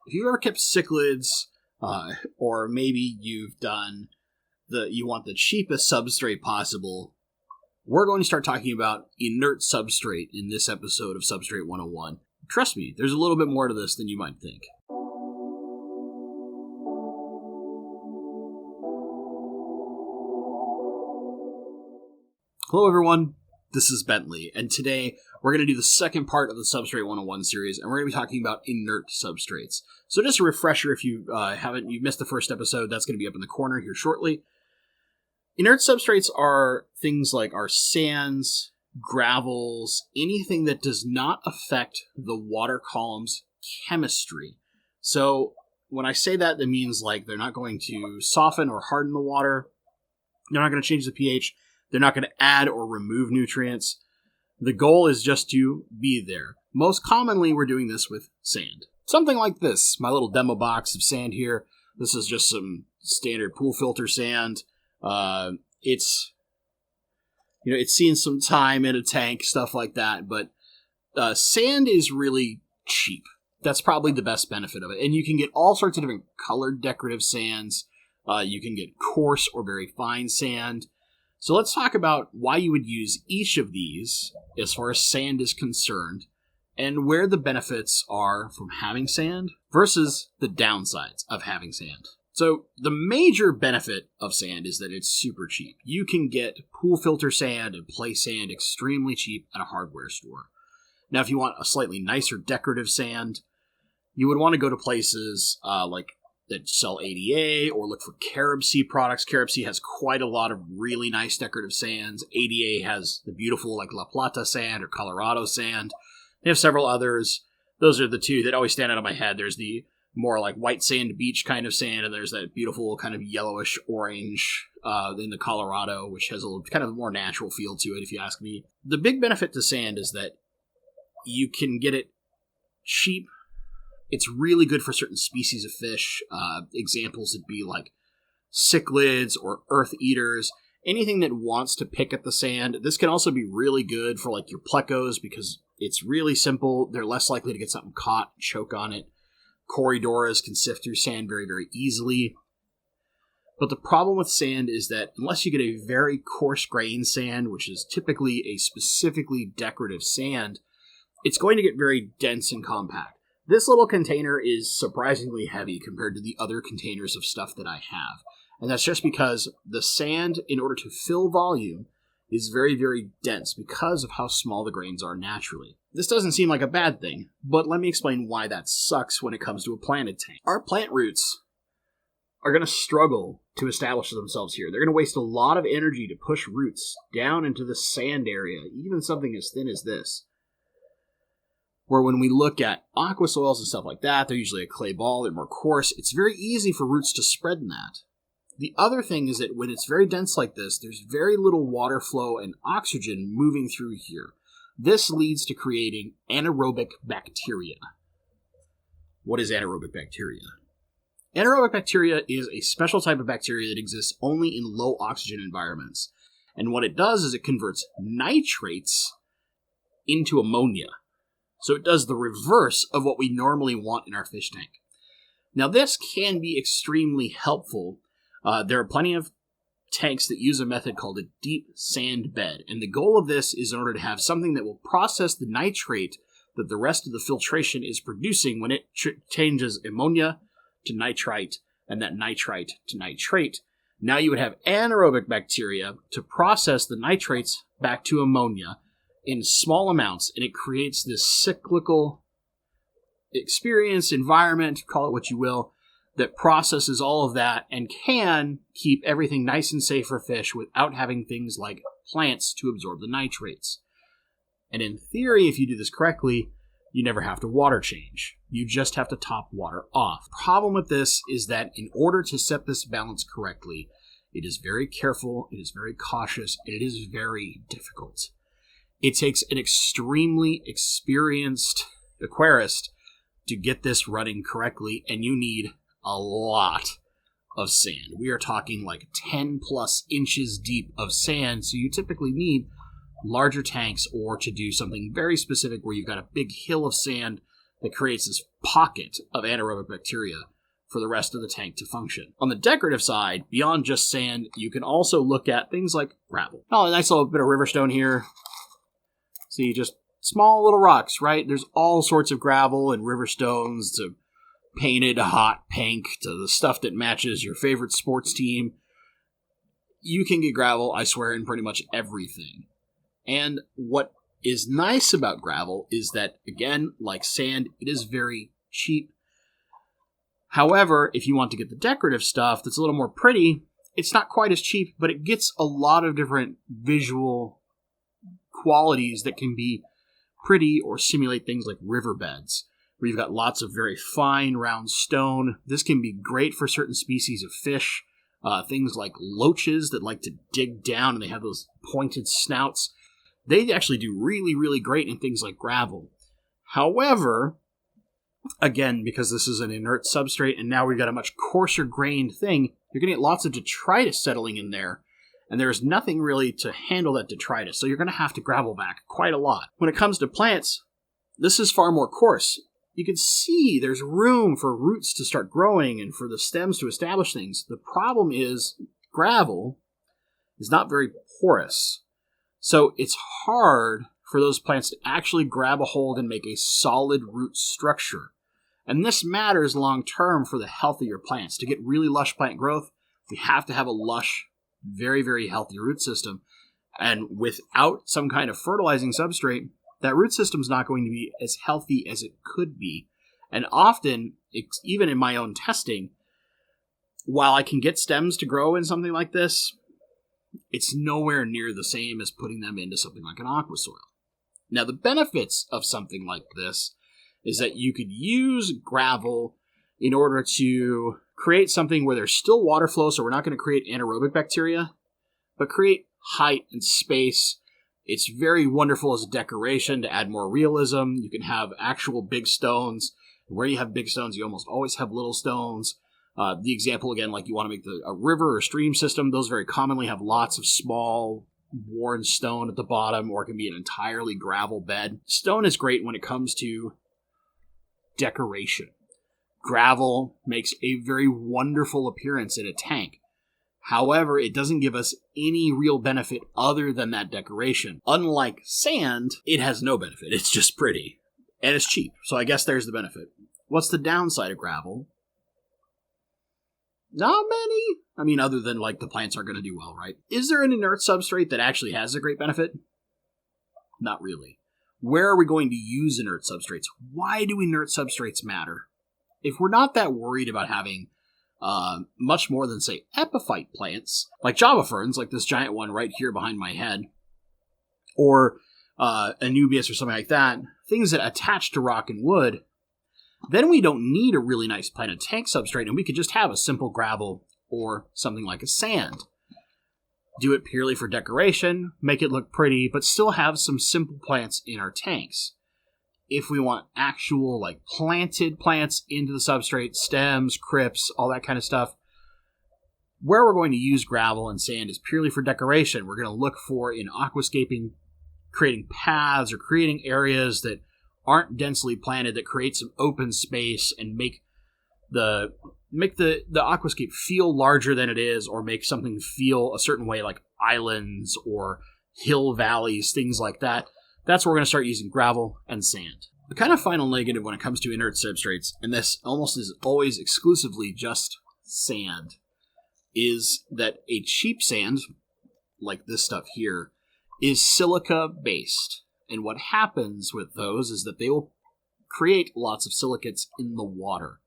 if you've ever kept cichlids, or maybe you want the cheapest substrate possible, we're going to start talking about inert substrate in this episode of Substrate 101. Trust me, there's a little bit more to this than you might think. Hello everyone, this is Bentley, and today we're going to do the second part of the Substrate 101 series, and we're going to be talking about inert substrates. So just a refresher, if you you missed the first episode, that's going to be up in the corner here shortly. Inert substrates are things like our sands, gravels, anything that does not affect the water column's chemistry. So when I say that, that means like they're not going to soften or harden the water, they're not going to change the pH, they're not going to add or remove nutrients. The goal is just to be there. Most commonly, we're doing this with sand. Something like this, my little demo box of sand here. This is just some standard pool filter sand. It's seen some time in a tank, stuff like that, but sand is really cheap. That's probably the best benefit of it. And you can get all sorts of different colored decorative sands. You can get coarse or very fine sand. So let's talk about why you would use each of these as far as sand is concerned, and where the benefits are from having sand versus the downsides of having sand. So the major benefit of sand is that it's super cheap. You can get pool filter sand and play sand extremely cheap at a hardware store. Now, if you want a slightly nicer decorative sand, you would want to go to places like that sell ADA or look for Carob Sea products. Carob Sea has quite a lot of really nice decorative sands. ADA has the beautiful like La Plata sand or Colorado sand. They have several others. Those are the two that always stand out of my head. There's the more like white sand beach kind of sand, and there's that beautiful kind of yellowish orange in the Colorado, which has a little, kind of a more natural feel to it, if you ask me. The big benefit to sand is that you can get it cheap. It's really good for certain species of fish. Examples would be like cichlids or earth eaters, anything that wants to pick at the sand. This can also be really good for like your plecos because it's really simple. They're less likely to get something caught and choke on it. Corydoras can sift through sand very, very easily. But the problem with sand is that unless you get a very coarse grain sand, which is typically a specifically decorative sand, it's going to get very dense and compact. This little container is surprisingly heavy compared to the other containers of stuff that I have. And that's just because the sand, in order to fill volume, is very, very dense because of how small the grains are naturally. This doesn't seem like a bad thing, but let me explain why that sucks when it comes to a planted tank. Our plant roots are going to struggle to establish themselves here. They're going to waste a lot of energy to push roots down into the sand area, even something as thin as this. Where when we look at aqua soils and stuff like that, they're usually a clay ball, they're more coarse. It's very easy for roots to spread in that. The other thing is that when it's very dense like this, there's very little water flow and oxygen moving through here. This leads to creating anaerobic bacteria. What is anaerobic bacteria? Anaerobic bacteria is a special type of bacteria that exists only in low oxygen environments. And what it does is it converts nitrates into ammonia. So it does the reverse of what we normally want in our fish tank. Now this can be extremely helpful. There are plenty of tanks that use a method called a deep sand bed. And the goal of this is in order to have something that will process the nitrate that the rest of the filtration is producing when it changes ammonia to nitrite and that nitrite to nitrate. Now you would have anaerobic bacteria to process the nitrates back to ammonia in small amounts, and it creates this cyclical experience, environment, call it what you will, that processes all of that and can keep everything nice and safe for fish without having things like plants to absorb the nitrates. And in theory, if you do this correctly, you never have to water change. You just have to top water off. The problem with this is that in order to set this balance correctly, it is very careful, it is very cautious, and it is very difficult. It takes an extremely experienced aquarist to get this running correctly, and you need a lot of sand. We are talking like 10 plus inches deep of sand, so you typically need larger tanks or to do something very specific where you've got a big hill of sand that creates this pocket of anaerobic bacteria for the rest of the tank to function. On the decorative side, beyond just sand, you can also look at things like gravel. Oh, a nice little bit of river stone here. See, just small little rocks, right? There's all sorts of gravel and river stones, to painted hot pink, to the stuff that matches your favorite sports team. You can get gravel, I swear, in pretty much everything. And what is nice about gravel is that, again, like sand, it is very cheap. However, if you want to get the decorative stuff that's a little more pretty, it's not quite as cheap, but it gets a lot of different visual qualities that can be pretty or simulate things like riverbeds, where you've got lots of very fine, round stone. This can be great for certain species of fish, things like loaches that like to dig down and they have those pointed snouts. They actually do really, really great in things like gravel. However, again, because this is an inert substrate and now we've got a much coarser grained thing, you're going to get lots of detritus settling in there, and there's nothing really to handle that detritus, so you're going to have to gravel back quite a lot. When it comes to plants, this is far more coarse. You can see there's room for roots to start growing and for the stems to establish things. The problem is gravel is not very porous, so it's hard for those plants to actually grab a hold and make a solid root structure. And this matters long term for the health of your plants. To get really lush plant growth, we have to have a lush, very, very healthy root system. And without some kind of fertilizing substrate, that root system's not going to be as healthy as it could be. And often, even in my own testing, while I can get stems to grow in something like this, it's nowhere near the same as putting them into something like an aqua soil. Now, the benefits of something like this is that you could use gravel in order to create something where there's still water flow, so we're not going to create anaerobic bacteria, but create height and space. It's very wonderful as a decoration to add more realism. You can have actual big stones. Where you have big stones, you almost always have little stones. The example, again, like you want to make a river or stream system, those very commonly have lots of small worn stone at the bottom, or it can be an entirely gravel bed. Stone is great when it comes to decoration. Gravel makes a very wonderful appearance in a tank. However, it doesn't give us any real benefit other than that decoration. Unlike sand, it has no benefit. It's just pretty. And it's cheap. So I guess there's the benefit. What's the downside of gravel? Not many. I mean, other than, like, the plants aren't going to do well, right? Is there an inert substrate that actually has a great benefit? Not really. Where are we going to use inert substrates? Why do inert substrates matter? If we're not that worried about having much more than, say, epiphyte plants, like Java ferns, like this giant one right here behind my head, or Anubias or something like that, things that attach to rock and wood, then we don't need a really nice planted tank substrate, and we could just have a simple gravel or something like a sand. Do it purely for decoration, make it look pretty, but still have some simple plants in our tanks. If we want actual, like, planted plants into the substrate, stems, crypts, all that kind of stuff, where we're going to use gravel and sand is purely for decoration. We're going to look for, in aquascaping, creating paths or creating areas that aren't densely planted, that create some open space and make the aquascape feel larger than it is, or make something feel a certain way, like islands or hill valleys, things like that. That's where we're going to start using gravel and sand. The kind of final negative when it comes to inert substrates, and this almost is always exclusively just sand, is that a cheap sand, like this stuff here, is silica-based. And what happens with those is that they will create lots of silicates in the water.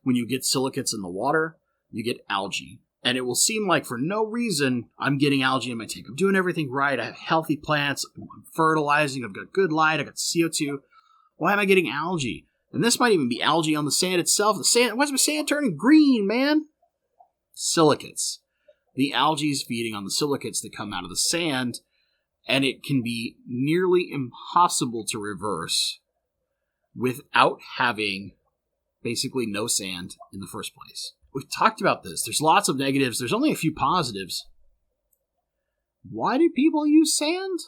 When you get silicates in the water, you get algae. And it will seem like for no reason I'm getting algae in my tank. I'm doing everything right. I have healthy plants. I'm fertilizing. I've got good light. I've got CO2. Why am I getting algae? And this might even be algae on the sand itself. Why is my sand turning green, man? Silicates. The algae is feeding on the silicates that come out of the sand, and it can be nearly impossible to reverse without having basically no sand in the first place. We've talked about this. There's lots of negatives. There's only a few positives. Why do people use sand?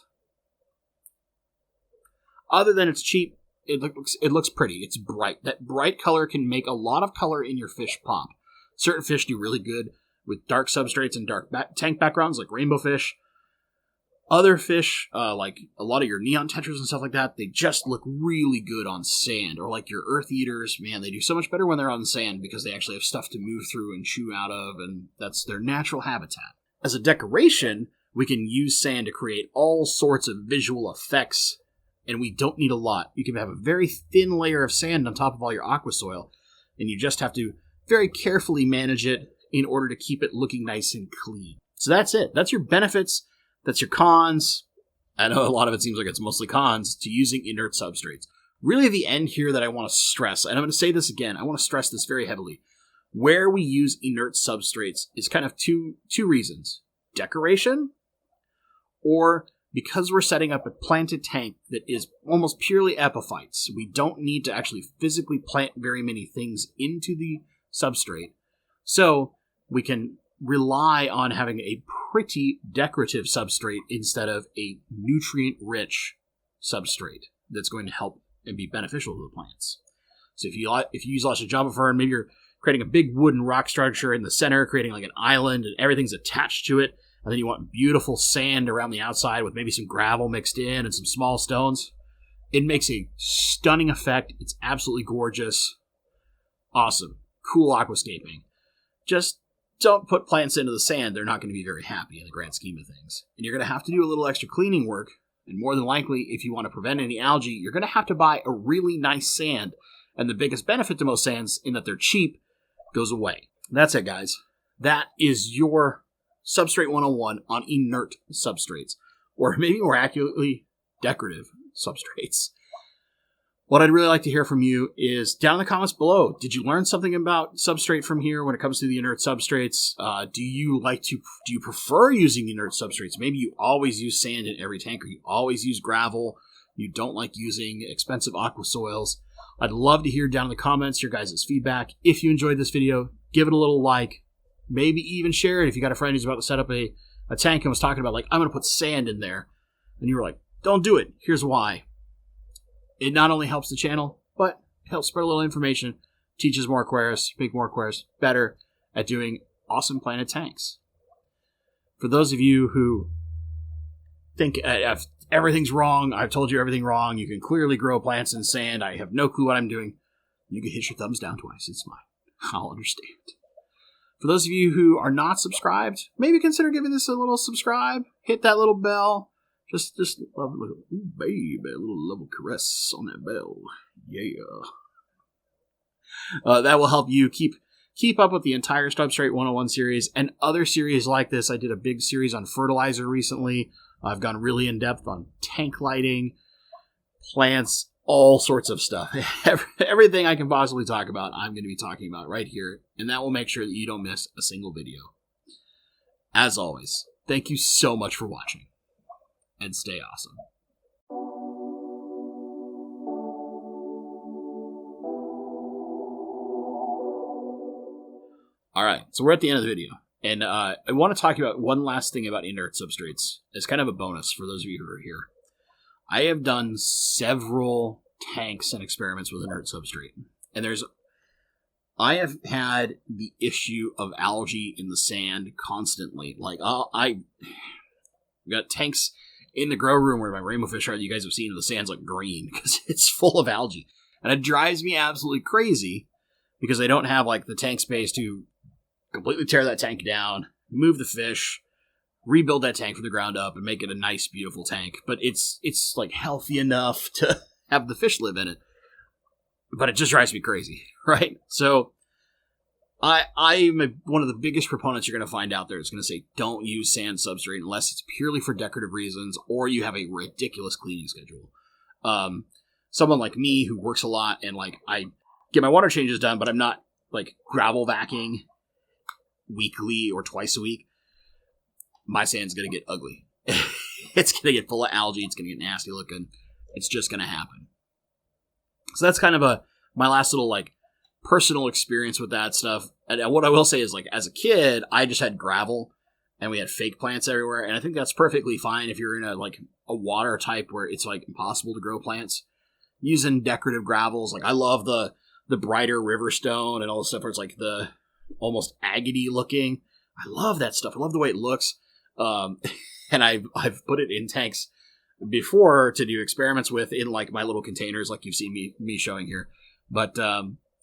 Other than it's cheap, it looks pretty. It's bright. That bright color can make a lot of color in your fish pop. Certain fish do really good with dark substrates and dark tank backgrounds, like rainbow fish. Other fish, like a lot of your neon tetras and stuff like that, they just look really good on sand. Or like your earth eaters, man, they do so much better when they're on sand because they actually have stuff to move through and chew out of, and that's their natural habitat. As a decoration, we can use sand to create all sorts of visual effects, and we don't need a lot. You can have a very thin layer of sand on top of all your aqua soil, and you just have to very carefully manage it in order to keep it looking nice and clean. So that's it. That's your benefits. That's your cons. I know a lot of it seems like it's mostly cons to using inert substrates. Really the end here that I want to stress, and I'm going to say this again, I want to stress this very heavily. Where we use inert substrates is kind of two reasons. Decoration, or because we're setting up a planted tank that is almost purely epiphytes. We don't need to actually physically plant very many things into the substrate. So we can rely on having a pretty decorative substrate instead of a nutrient-rich substrate that's going to help and be beneficial to the plants. So if you use lots of Java fern, maybe you're creating a big wooden rock structure in the center, creating like an island, and everything's attached to it, and then you want beautiful sand around the outside with maybe some gravel mixed in and some small stones. It makes a stunning effect. It's absolutely gorgeous. Awesome. Cool aquascaping. Just don't put plants into the sand. They're not going to be very happy in the grand scheme of things. And you're going to have to do a little extra cleaning work. And more than likely, if you want to prevent any algae, you're going to have to buy a really nice sand. And the biggest benefit to most sands, in that they're cheap, goes away. That's it, guys. That is your Substrate 101 on inert substrates. Or maybe more accurately, decorative substrates. What I'd really like to hear from you is down in the comments below. Did you learn something about substrate from here when it comes to the inert substrates? Do you prefer using inert substrates? Maybe you always use sand in every tank, or you always use gravel. You don't like using expensive aqua soils. I'd love to hear down in the comments your guys' feedback. If you enjoyed this video, give it a little like. Maybe even share it if you got a friend who's about to set up a tank and was talking about, like, I'm going to put sand in there. And you were like, don't do it. Here's why. It not only helps the channel, but it helps spread a little information, teaches more aquarists, make more aquarists better at doing awesome planted tanks. For those of you who think everything's wrong, I've told you everything wrong, you can clearly grow plants in sand, I have no clue what I'm doing, you can hit your thumbs down twice, it's fine. I'll understand. For those of you who are not subscribed, maybe consider giving this a little subscribe, hit that little bell. Just love a little, ooh, baby, a little caress on that bell. Yeah. That will help you keep up with the entire Substrate 101 series and other series like this. I did a big series on fertilizer recently. I've gone really in depth on tank lighting, plants, all sorts of stuff. Everything I can possibly talk about, I'm going to be talking about right here, and that will make sure that you don't miss a single video. As always, thank you so much for watching. And stay awesome. Alright, so we're at the end of the video. And I want to talk about one last thing about inert substrates. It's kind of a bonus for those of you who are here. I have done several tanks and experiments with inert substrate. And I have had the issue of algae in the sand constantly. Like, I got tanks in the grow room where my rainbow fish are, you guys have seen, the sand's like green because it's full of algae. And it drives me absolutely crazy because they don't have like the tank space to completely tear that tank down, move the fish, rebuild that tank from the ground up, and make it a nice, beautiful tank. But it's like healthy enough to have the fish live in it. But it just drives me crazy, right? So I'm one of the biggest proponents you're going to find out there. It's going to say don't use sand substrate unless it's purely for decorative reasons or you have a ridiculous cleaning schedule. Someone like me who works a lot and like I get my water changes done, but I'm not like gravel vacuuming weekly or twice a week. My sand's going to get ugly. It's going to get full of algae. It's going to get nasty looking. It's just going to happen. So that's kind of my last little like personal experience with that stuff. And what I will say is, like, as a kid, I just had gravel and we had fake plants everywhere. And I think that's perfectly fine if you're in a water type where it's like impossible to grow plants. using decorative gravels. Like, I love the brighter river stone and all the stuff where it's like the almost agate looking. I love that stuff. I love the way it looks. And I've put it in tanks before to do experiments with in like my little containers, like you've seen me showing here. But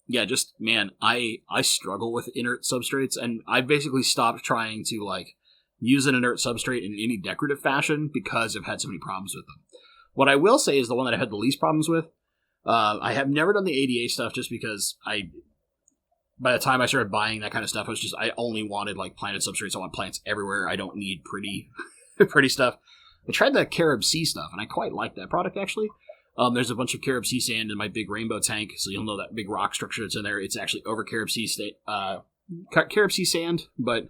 yeah, just man, I struggle with inert substrates, and I basically stopped trying to like use an inert substrate in any decorative fashion because I've had so many problems with them. What I will say is the one that I had the least problems with. I have never done the ADA stuff just because by the time I started buying that kind of stuff, I only wanted like planted substrates. I want plants everywhere. I don't need pretty stuff. I tried the Carob Sea stuff, and I quite like that product, actually. There's a bunch of Carob Sea sand in my big rainbow tank, so you'll know that big rock structure that's in there. It's actually over Carob Sea sand, but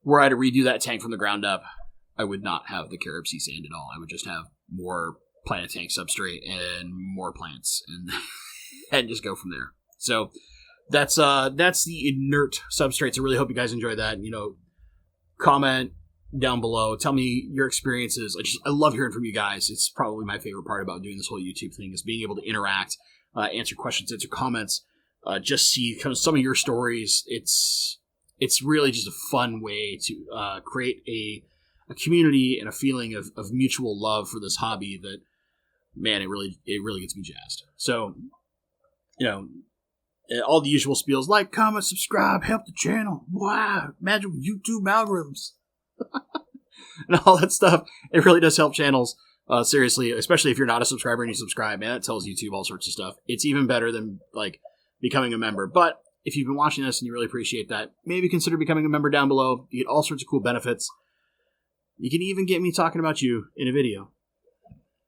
were I to redo that tank from the ground up, I would not have the Carob Sea sand at all. I would just have more planted tank substrate and more plants, and just go from there. So that's the inert substrates. I really hope you guys enjoyed that. Comment down below. Tell me your experiences. I love hearing from you guys. It's probably my favorite part about doing this whole YouTube thing is being able to interact, answer questions, answer comments, just see kind of some of your stories. It's really just a fun way to create a community and a feeling of mutual love for this hobby that, man, it really gets me jazzed. So, all the usual spiels, like, comment, subscribe, help the channel. Wow, magic YouTube algorithms. And all that stuff. It really does help channels. Seriously, especially if you're not a subscriber and you subscribe, man, that tells YouTube all sorts of stuff. It's even better than like becoming a member. But if you've been watching this and you really appreciate that, maybe consider becoming a member down below. You get all sorts of cool benefits. You can even get me talking about you in a video.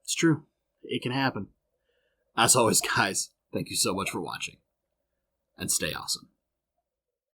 It's true. It can happen. As always, guys, thank you so much for watching. And stay awesome.